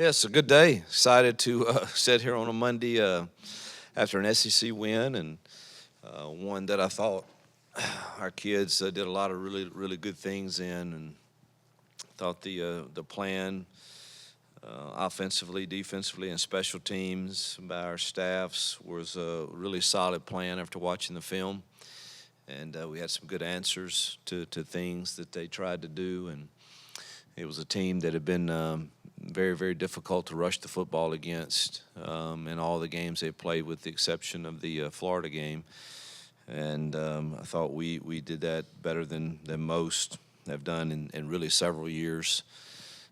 Yeah, it's a good day. Excited to sit here on a Monday after an SEC win and one that I thought our kids did a lot of really good things in, and thought the plan offensively, defensively, and special teams by our staffs was a really solid plan after watching the film, and we had some good answers to things that they tried to do, and it was a team that had been very difficult to rush the football against in all the games they played, with the exception of the Florida game. And I thought we did that better than most have done in really several years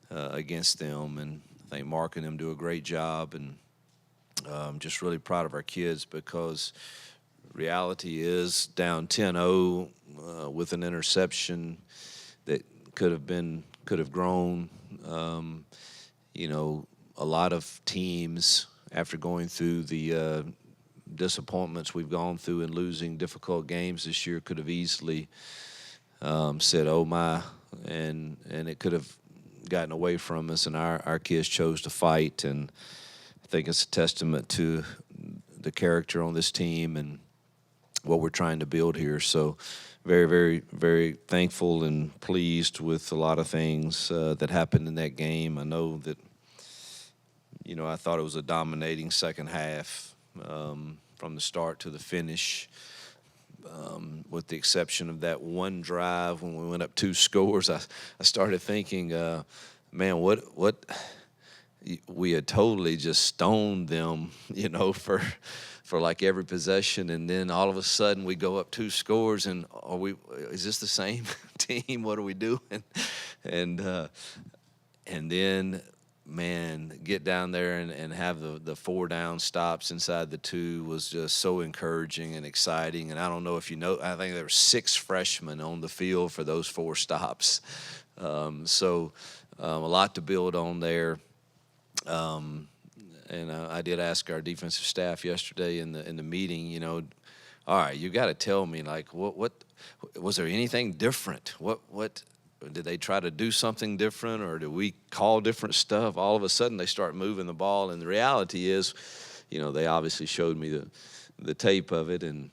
against them. And I think Mark and them do a great job. And just really proud of our kids, because reality is down 10-0 with an interception that could have grown. A lot of teams, after going through the disappointments we've gone through in losing difficult games this year, could have easily said, "Oh my," and it could have gotten away from us. And our kids chose to fight, and I think it's a testament to the character on this team and what we're trying to build here. So very thankful and pleased with a lot of things that happened in that game. I know that, I thought it was a dominating second half from the start to the finish, with the exception of that one drive when we went up 2 scores. I started thinking, man, what we had totally just stoned them, for like every possession, and then all of a sudden we go up 2 scores, and is this the same team? What are we doing? And then, man, get down there and have the 4 down stops inside the 2 was just so encouraging and exciting. And I don't know if you know, I think there were 6 freshmen on the field for those 4 stops. So a lot to build on there. And I did ask our defensive staff yesterday in the meeting, all right, you got to tell me, like, what was there anything different? What did they try to do something different, or did we call different stuff? All of a sudden they start moving the ball, and the reality is, they obviously showed me the tape of it, and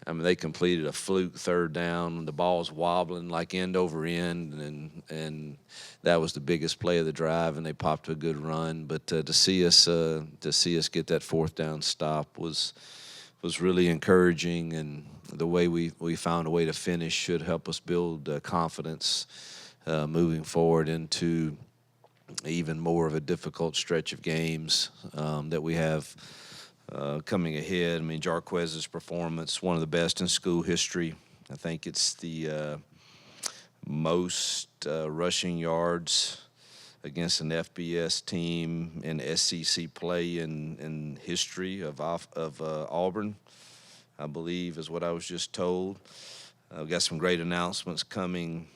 I mean, they completed a fluke 3rd down. The ball's wobbling like end over end, and that was the biggest play of the drive, and they popped a good run. But to see us get that 4th down stop was really encouraging, and the way we found a way to finish should help us build confidence moving forward into even more of a difficult stretch of games that we have coming ahead. I mean, Jarquez's performance, one of the best in school history. I think it's the most rushing yards against an FBS team in SEC play in history of Auburn, I believe, is what I was just told. I've got some great announcements coming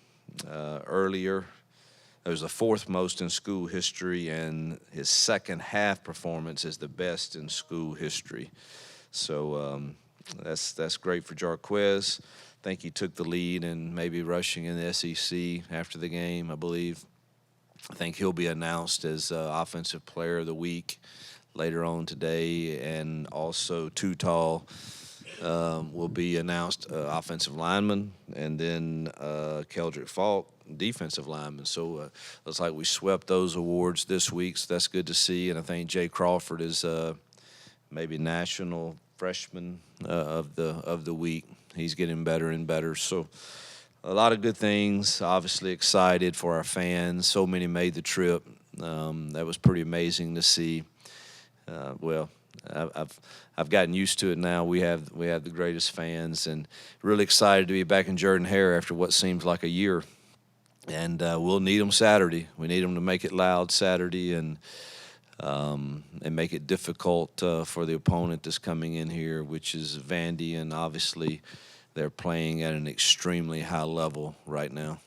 earlier. It was the 4th most in school history, and his second half performance is the best in school history. So that's great for Jarquez. I think he took the lead in maybe rushing in the SEC after the game, I believe. I think he'll be announced as Offensive Player of the Week later on today, and also Tutal will be announced offensive lineman, and then Keldrick Falk, defensive lineman. So looks like we swept those awards this week, so that's good to see. And I think Jay Crawford is maybe national freshman of the week. He's getting better and better. So a lot of good things. Obviously excited for our fans. So many made the trip. That was pretty amazing to see. I've gotten used to it now. We have the greatest fans, and really excited to be back in Jordan-Hare after what seems like a year. And we'll need them Saturday. We need them to make it loud Saturday and make it difficult for the opponent that's coming in here, which is Vandy, and obviously they're playing at an extremely high level right now.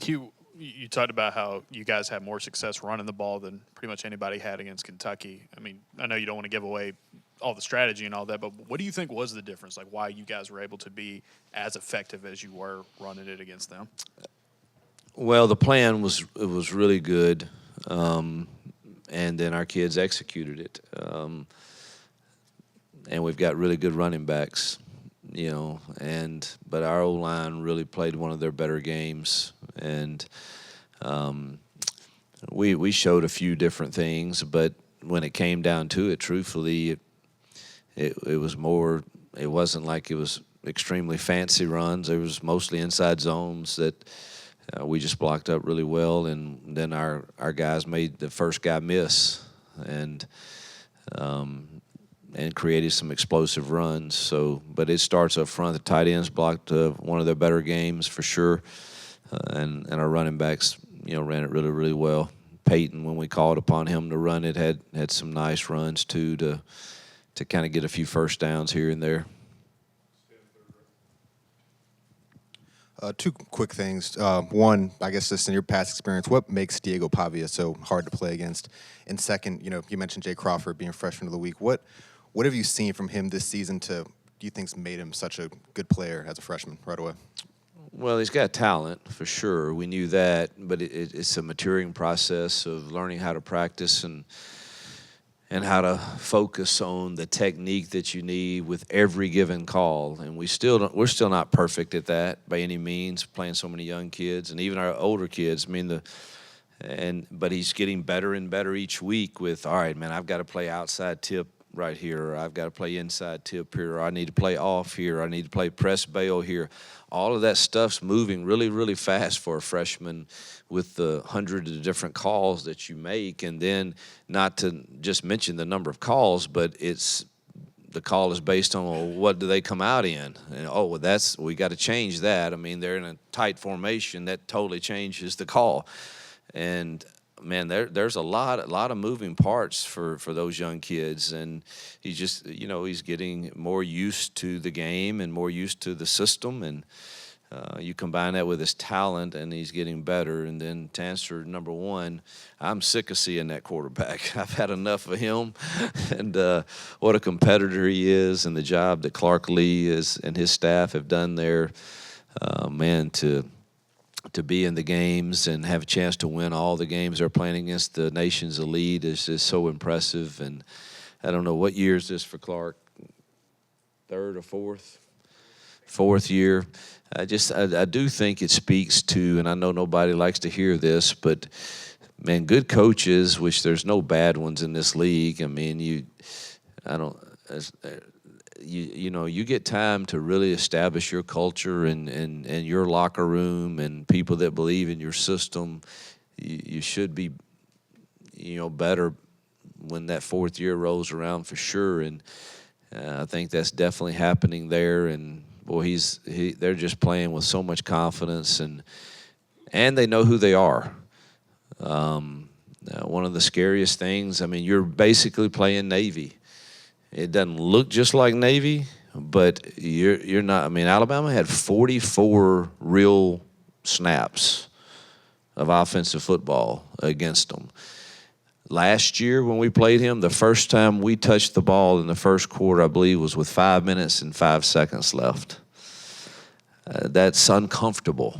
Hugh, you talked about how you guys had more success running the ball than pretty much anybody had against Kentucky. I mean, I know you don't want to give away all the strategy and all that, but what do you think was the difference? Like why you guys were able to be as effective as you were running it against them? Well, the plan was really good, and then our kids executed it. And we've got really good running backs, but our O-line really played one of their better games, and we showed a few different things, but when it came down to it, truthfully, it was more. It wasn't like it was extremely fancy runs. It was mostly inside zones that we just blocked up really well, and then our guys made the first guy miss, and created some explosive runs. So, but it starts up front. The tight ends blocked one of their better games for sure, and our running backs, ran it really, really well. Peyton, when we called upon him to run it, had some nice runs too to kind of get a few first downs here and there. Two quick things. One, I guess just in your past experience, what makes Diego Pavia so hard to play against? And second, you mentioned Jay Crawford being freshman of the week. What have you seen from him this season do you think's made him such a good player as a freshman right away? Well, he's got talent for sure. We knew that, but it's a maturing process of learning how to practice and how to focus on the technique that you need with every given call. And we're still not perfect at that by any means, playing so many young kids and even our older kids. I mean, but he's getting better and better each week with, all right, man, I've got to play outside tip right here, or I've got to play inside tip here, or I need to play off here, or I need to play press bail here. All of that stuff's moving really, really fast for a freshman with the hundreds of different calls that you make. And then not to just mention the number of calls, but the call is based on, well, what do they come out in? And, we got to change that. I mean, they're in a tight formation. That totally changes the call. And man, there's a lot of moving parts for those young kids, and he's just he's getting more used to the game and more used to the system, and you combine that with his talent, and he's getting better. And then to answer number one, I'm sick of seeing that quarterback. I've had enough of him, and what a competitor he is, and the job that Clark Lee and his staff have done there, man, to be in the games and have a chance to win all the games they're playing against the nation's elite is just so impressive. And I don't know, what year is this for Clark? Third or fourth? Fourth year. I do think it speaks to, and I know nobody likes to hear this, but man, good coaches, which there's no bad ones in this league. I mean, you get time to really establish your culture and your locker room and people that believe in your system. You should be, better when that fourth year rolls around for sure. And I think that's definitely happening there. And boy, they're just playing with so much confidence and they know who they are. One of the scariest things, I mean, you're basically playing Navy. It doesn't look just like Navy, but you're not. I mean, Alabama had 44 real snaps of offensive football against them. Last year when we played him, the first time we touched the ball in the first quarter, I believe, was with 5 minutes and 5 seconds left. That's uncomfortable,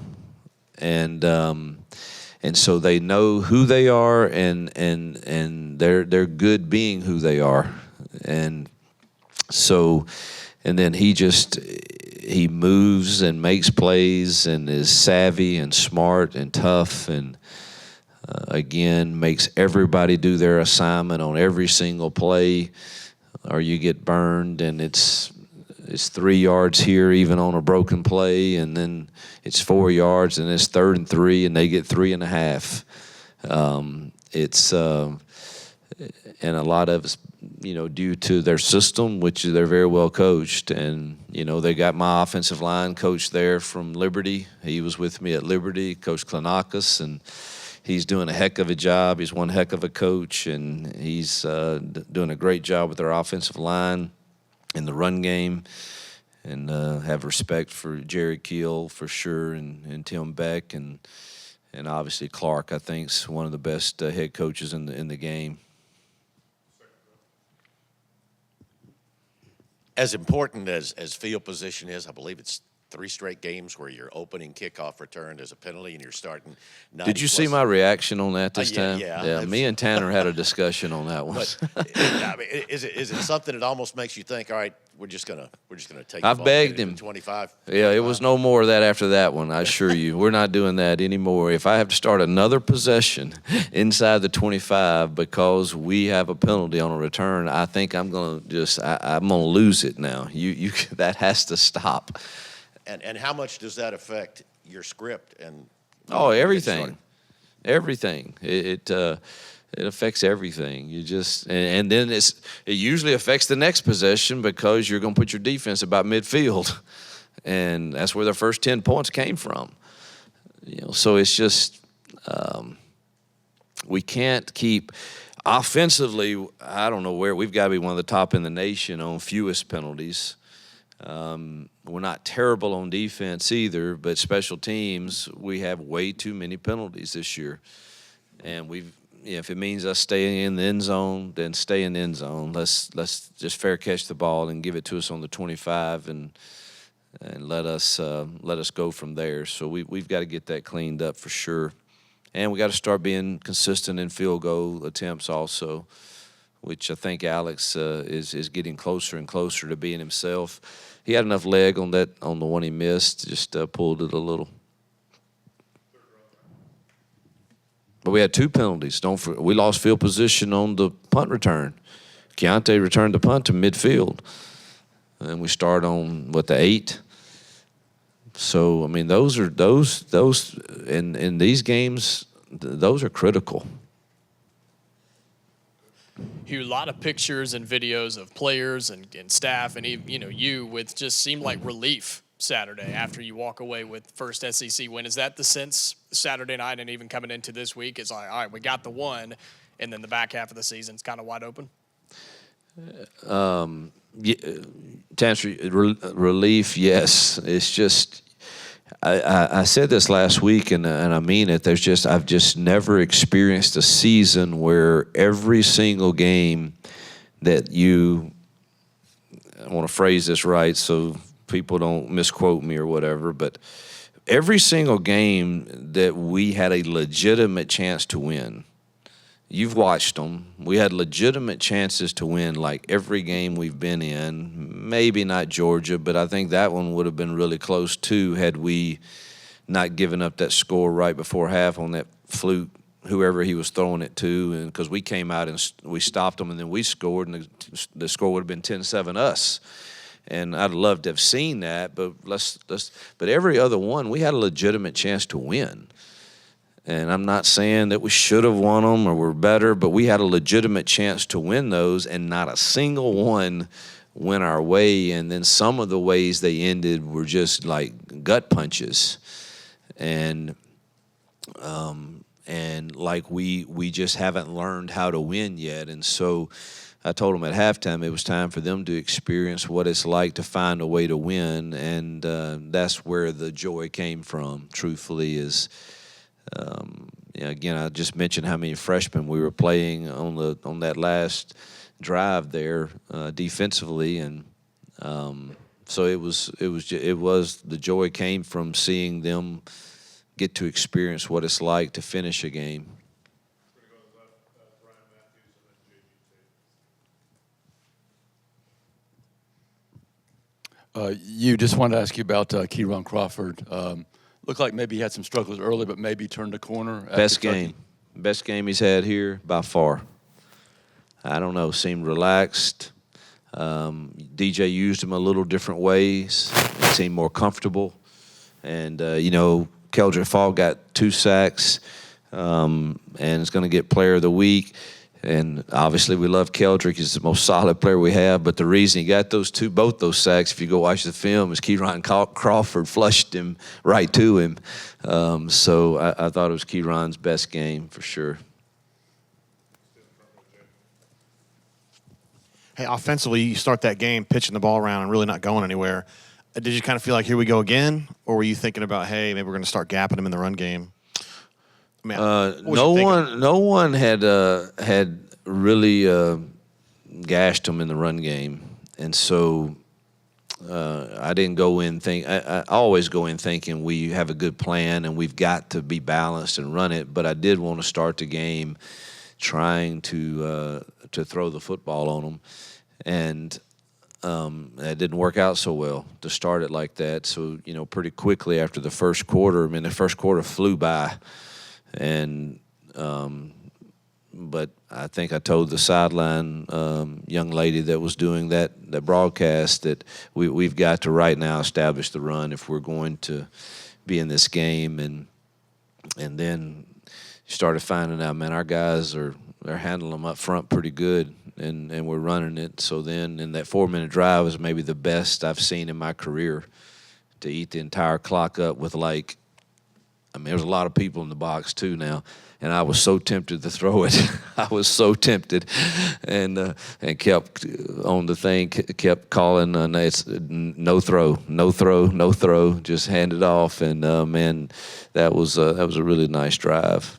and so they know who they are, and they're good being who they are. And so, and then he moves and makes plays and is savvy and smart and tough, and again, makes everybody do their assignment on every single play, or you get burned, and it's 3 yards here even on a broken play, and then it's 4 yards, and it's 3rd and 3, and they get 3.5. And a lot of it's, due to their system, which they're very well coached. And, they got my offensive line coach there from Liberty. He was with me at Liberty, Coach Klanakis, and he's doing a heck of a job. He's one heck of a coach, and he's doing a great job with their offensive line in the run game. And have respect for Jerry Keel for sure, and Tim Beck, and obviously Clark, I think, is one of the best head coaches in the game. as important as field position is, I believe it's 3 straight games where your opening kickoff return is a penalty and you're starting 90 Did you see plus. my reaction on that this time? Yeah. Me and Tanner had a discussion on that one. But I mean, is it something that almost makes you think, all right, we're just gonna take. I've the ball, begged get it to him. 25. Yeah, it was no more of that after that one, I assure you. We're not doing that anymore. If I have to start another possession inside the 25 because we have a penalty on a return, I think I'm going to I'm going to lose it now. You that has to stop. And how much does that affect your script and? Oh, everything. Everything. It affects everything. You just and then it usually affects the next possession because you're going to put your defense about midfield, and that's where their first 10 points came from. So it's just we can't keep offensively. I don't know where we've got to be one of the top in the nation on fewest penalties. We're not terrible on defense either, but special teams we have way too many penalties this year, and if it means us staying in the end zone, then stay in the end zone. Let's just fair catch the ball and give it to us on the 25 and let us go from there. So we've got to get that cleaned up for sure, and we got to start being consistent in field goal attempts also, which I think Alex is getting closer and closer to being himself. He had enough leg on the one he missed, just pulled it a little. But we had 2 penalties. We lost field position on the punt return. Keontae returned the punt to midfield, and we start on the 8. So I mean, those in these games, those are critical. Hugh, a lot of pictures and videos of players and staff, and even you with just seemed like relief Saturday after you walk away with first SEC win. Is that the sense Saturday night and even coming into this week? It's like, all right, we got the one, and then the back half of the season's kind of wide open? To answer relief, yes. It's just I said this last week, and I mean it. I've just never experienced a season where every single game that I want to phrase this right so people don't misquote me or whatever, but every single game that we had a legitimate chance to win. You've watched them. We had legitimate chances to win like every game we've been in. Maybe not Georgia, but I think that one would have been really close too had we not given up that score right before half on that fluke, whoever he was throwing it to, and because we came out and we stopped them and then we scored, and the score would have been 10-7 us. And I'd love to have seen that, but but every other one we had a legitimate chance to win. And I'm not saying that we should have won them or we're better, but we had a legitimate chance to win those, and not a single one went our way. And then some of the ways they ended were just like gut punches, and like we just haven't learned how to win yet. And so I told them at halftime it was time for them to experience what it's like to find a way to win, and that's where the joy came from. Truthfully, is. Again, I just mentioned how many freshmen we were playing on that last drive there defensively, and so it was the joy came from seeing them get to experience what it's like to finish a game. You just wanted to ask you about Keyron Crawford. Looked like maybe he had some struggles early, but maybe turned a corner. Best game he's had here by far. I don't know, seemed relaxed. DJ used him a little different ways. It seemed more comfortable. And, Keldrick Fall got 2 sacks and is going to get player of the week. And obviously we love Keldrick. He's the most solid player we have. But the reason he got both those sacks, if you go watch the film, is Keyron Crawford flushed him right to him. So I thought it was Keyron's best game for sure. Hey, offensively, you start that game pitching the ball around and really not going anywhere. Did you kind of feel like here we go again? Or were you thinking about, hey, maybe we're going to start gapping him in the run game? No one had really gashed him in the run game, and so I didn't go in I always go in thinking we have a good plan and we've got to be balanced and run it. But I did want to start the game trying to throw the football on them, and that didn't work out so well to start it like that. So pretty quickly after the first quarter, the first quarter flew by, and but I think I told the sideline young lady that was doing that broadcast that we've got to right now establish the run if we're going to be in this game. And then started finding out, man, our guys they're handling them up front pretty good, and we're running it. So then in that 4-minute drive was maybe the best I've seen in my career, to eat the entire clock up with there's a lot of people in the box too now. And I was so tempted to throw it. I was so tempted, and kept on the thing, kept calling, it's no throw, just hand it off. And man, that was a really nice drive.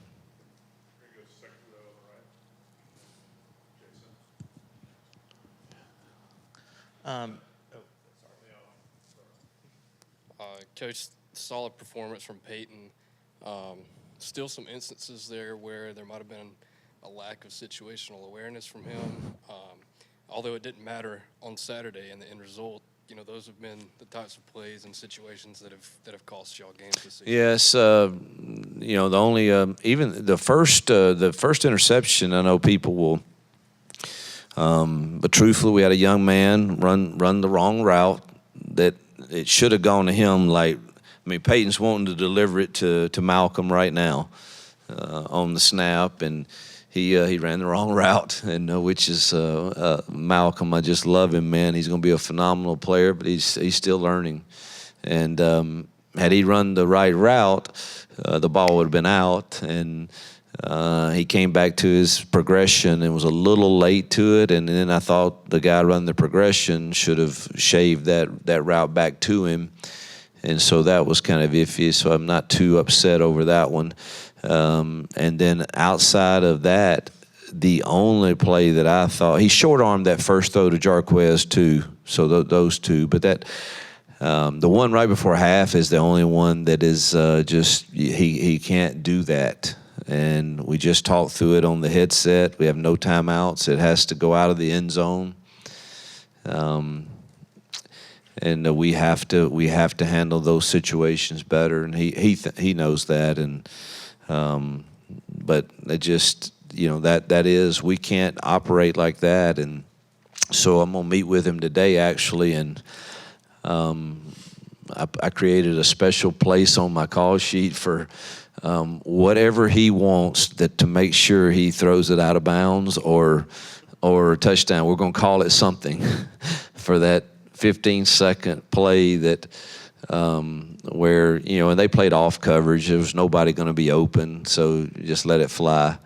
Coach, solid performance from Peyton. Still some instances there where there might have been a lack of situational awareness from him. Although it didn't matter on Saturday in the end result, those have been the types of plays and situations that have cost y'all games this season. Yes, the only even the first interception, I know people will. But truthfully, we had a young man run the wrong route that it should have gone to him. Peyton's wanting to deliver it to Malcolm right now on the snap, and he ran the wrong route, and which is Malcolm. I just love him, man. He's going to be a phenomenal player, but he's still learning. And had he run the right route, the ball would have been out, and he came back to his progression and was a little late to it. And then I thought the guy running the progression should have shaved that route back to him. And so that was kind of iffy, so I'm not too upset over that one. And then outside of that, the only play that I thought, he short-armed that first throw to Jarquez too, so those two. But the one right before half is the only one that is just, he can't do that. And we just talked through it on the headset. We have no timeouts. It has to go out of the end zone. And we have to handle those situations better, and he knows that. And but it just that is, we can't operate like that. And so I'm gonna meet with him today actually, and I created a special place on my call sheet for whatever he wants to make sure he throws it out of bounds or a touchdown. We're gonna call it something for that 15-second play that where and they played off coverage. There was nobody going to be open, so just let it fly.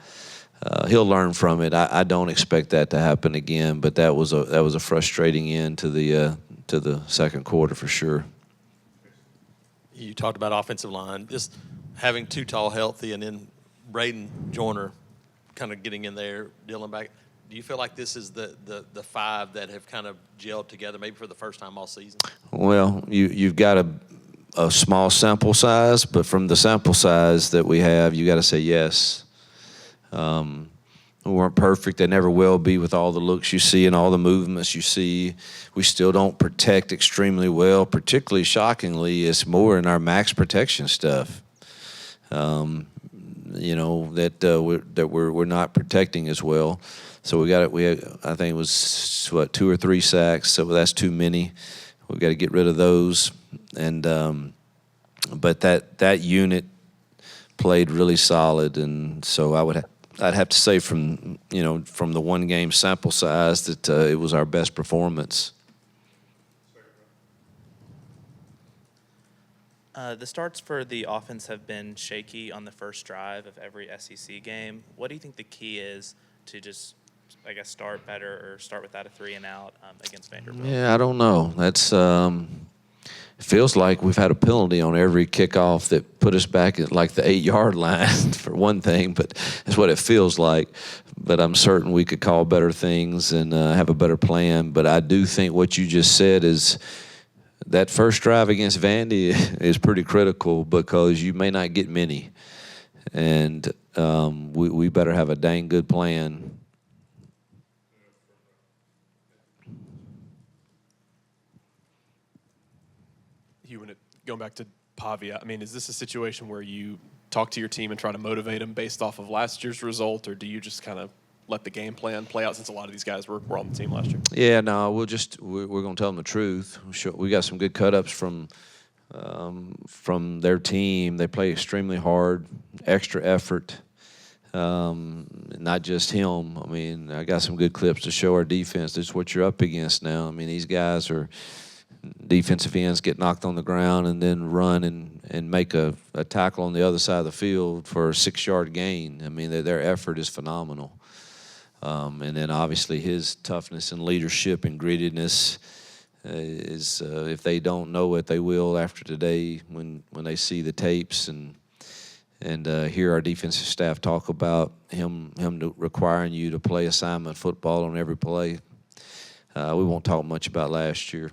He'll learn from it. I don't expect that to happen again, but that was a frustrating end to the second quarter for sure. You talked about offensive line, just having too tall healthy, and then Braden Joyner kind of getting in there, Dylan back. Do you feel like this is the five that have kind of gelled together maybe for the first time all season? Well, you've got a small sample size, but from the sample size that we have, you got to say yes. We weren't perfect. They never will be with all the looks you see and all the movements you see. We still don't protect extremely well. Particularly shockingly, it's more in our max protection stuff. That we're not protecting as well. So we had, I think it was 2 or 3 sacks. So that's too many. We've got to get rid of those. And but that unit played really solid, and so I'd have to say from the one game sample size that it was our best performance. The starts for the offense have been shaky on the first drive of every SEC game. What do you think the key is to just, start better or start without a 3-and-out against Vanderbilt? Yeah, I don't know. That's it feels like we've had a penalty on every kickoff that put us back at like the 8-yard line for one thing, but that's what it feels like. But I'm certain we could call better things and have a better plan. But I do think what you just said is that first drive against Vandy is pretty critical because you may not get many, and we better have a dang good plan. Hugh, going back to Pavia, I mean, is this a situation where you talk to your team and try to motivate them based off of last year's result, or do you just kind of let the game plan play out since a lot of these guys were on the team last year? Yeah, no, we're going to tell them the truth. We got some good cut-ups from their team. They play extremely hard, extra effort. Not just him. I mean, I got some good clips to show our defense. This is what you're up against now. I mean, these guys are defensive ends get knocked on the ground and then run and make a tackle on the other side of the field for a 6-yard gain. I mean, their effort is phenomenal. And then obviously his toughness and leadership and grittiness is if they don't know it, they will after today when they see the tapes and hear our defensive staff talk about him requiring you to play assignment football on every play. We won't talk much about last year.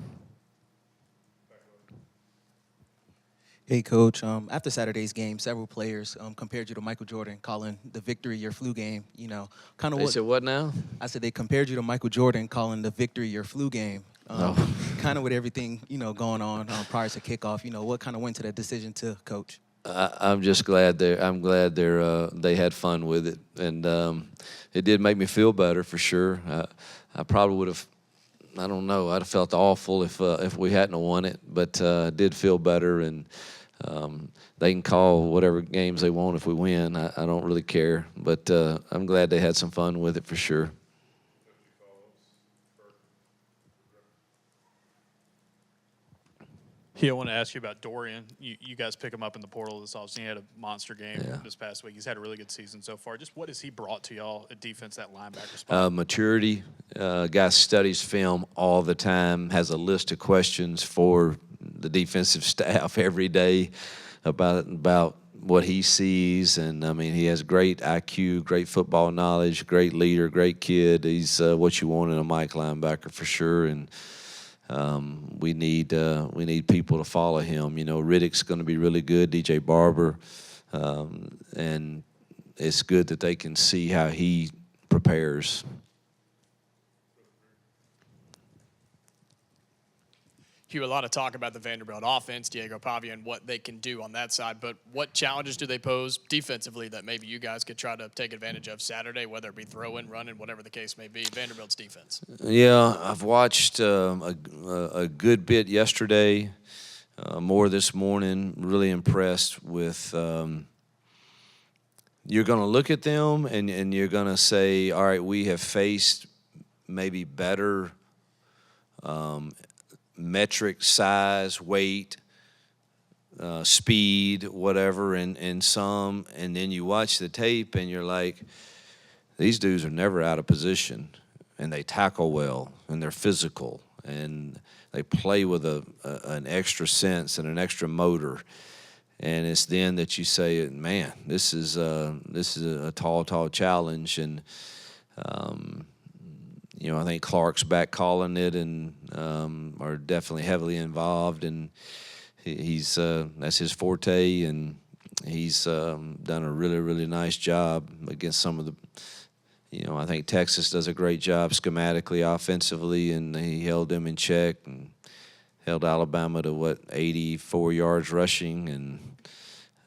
Hey, Coach. After Saturday's game, several players compared you to Michael Jordan, calling the victory your flu game. You know, kind of They what said what now? I said. They compared you to Michael Jordan, calling the victory your flu game. Kind of with everything going on prior to kickoff. What kind of went to that decision to coach? I'm just glad they had fun with it, and it did make me feel better for sure. I probably would have. I don't know. I'd have felt awful if we hadn't have won it, but I did feel better, and they can call whatever games they want if we win. I don't really care, but I'm glad they had some fun with it for sure. Hugh, I want to ask you about Dorian. You guys pick him up in the portal this offseason. He had a monster game this past week. He's had a really good season so far. Just what has he brought to y'all at defense, that linebacker spot? Maturity. Guy studies film all the time, has a list of questions for the defensive staff every day about what he sees. And, I mean, he has great IQ, great football knowledge, great leader, great kid. He's what you want in a Mike linebacker for sure. And we need people to follow him. Riddick's going to be really good, DJ Barber, and it's good that they can see how he prepares. Hugh, a lot of talk about the Vanderbilt offense, Diego Pavia, and what they can do on that side. But what challenges do they pose defensively that maybe you guys could try to take advantage of Saturday, whether it be throwing, running, whatever the case may be, Vanderbilt's defense? Yeah, I've watched a good bit yesterday, more this morning. Really impressed with you're going to look at them and you're going to say, all right, we have faced maybe better metric, size, weight, speed, whatever, and some, and then you watch the tape and you're like, these dudes are never out of position, and they tackle well, and they're physical, and they play with an extra sense and an extra motor, and it's then that you say, man, this is a tall challenge, and I think Clark's back calling it, and are definitely heavily involved, and he's that's his forte, and he's done a really nice job against some of the. I think Texas does a great job schematically, offensively, and he held them in check and held Alabama to 84 yards rushing, and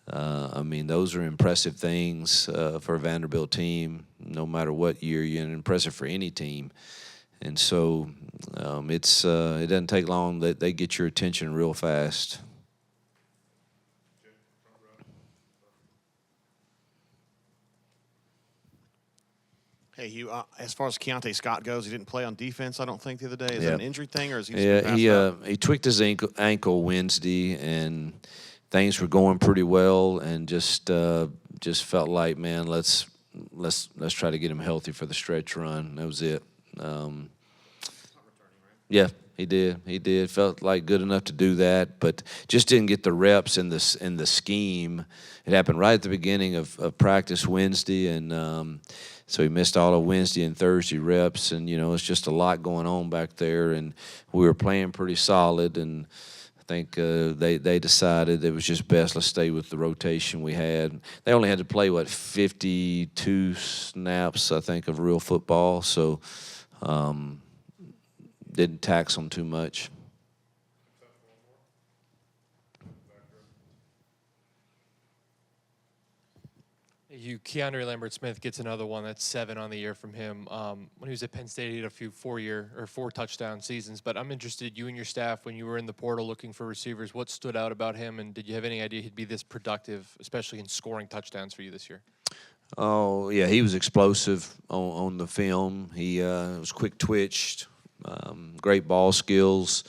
I mean those are impressive things for a Vanderbilt team. No matter what year you're in, impressive for any team. And so it doesn't take long that they get your attention real fast. Hey, Hugh, as far as Keontae Scott goes, he didn't play on defense, I don't think, the other day. Is Yeah. that an injury thing, or is he just been passed out? He tweaked his ankle Wednesday, and things were going pretty well, and just felt like, man, let's try to get him healthy for the stretch run. That was it. Yeah, He did. He did. Felt like good enough to do that, but just didn't get the reps in the scheme. It happened right at the beginning of practice Wednesday, and so he missed all of Wednesday and Thursday reps. And it's just a lot going on back there, and we were playing pretty solid. And I think they decided it was just best let's stay with the rotation we had. They only had to play 52 snaps, I think, of real football, so. Didn't tax them too much. Keandre Lambert-Smith gets another one. That's 7 on the year from him. When he was at Penn State, he had a few 4 touchdown seasons. But I'm interested, you and your staff, when you were in the portal looking for receivers, what stood out about him, and did you have any idea he'd be this productive, especially in scoring touchdowns for you this year? Oh yeah, he was explosive on the film. He was quick twitched. Great ball skills.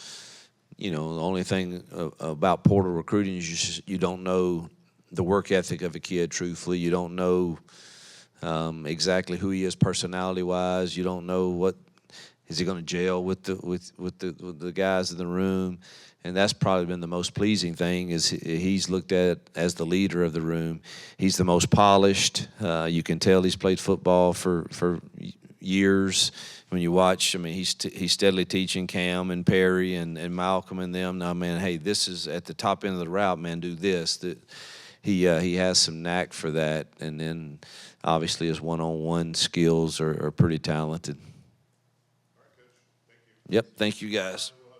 The only thing about portal recruiting is you don't know the work ethic of a kid. Truthfully, you don't know exactly who he is personality-wise. You don't know what is he going to gel with the guys in the room, and that's probably been the most pleasing thing. Is he's looked at as the leader of the room. He's the most polished. You can tell he's played football for years. When you watch, he's steadily teaching Cam and Perry and Malcolm and them. Now, man, hey, this is at the top end of the route, man. Do this. He has some knack for that, and then obviously his one-on-one skills are pretty talented. All right, Coach. Thank you. Yep, thank you guys.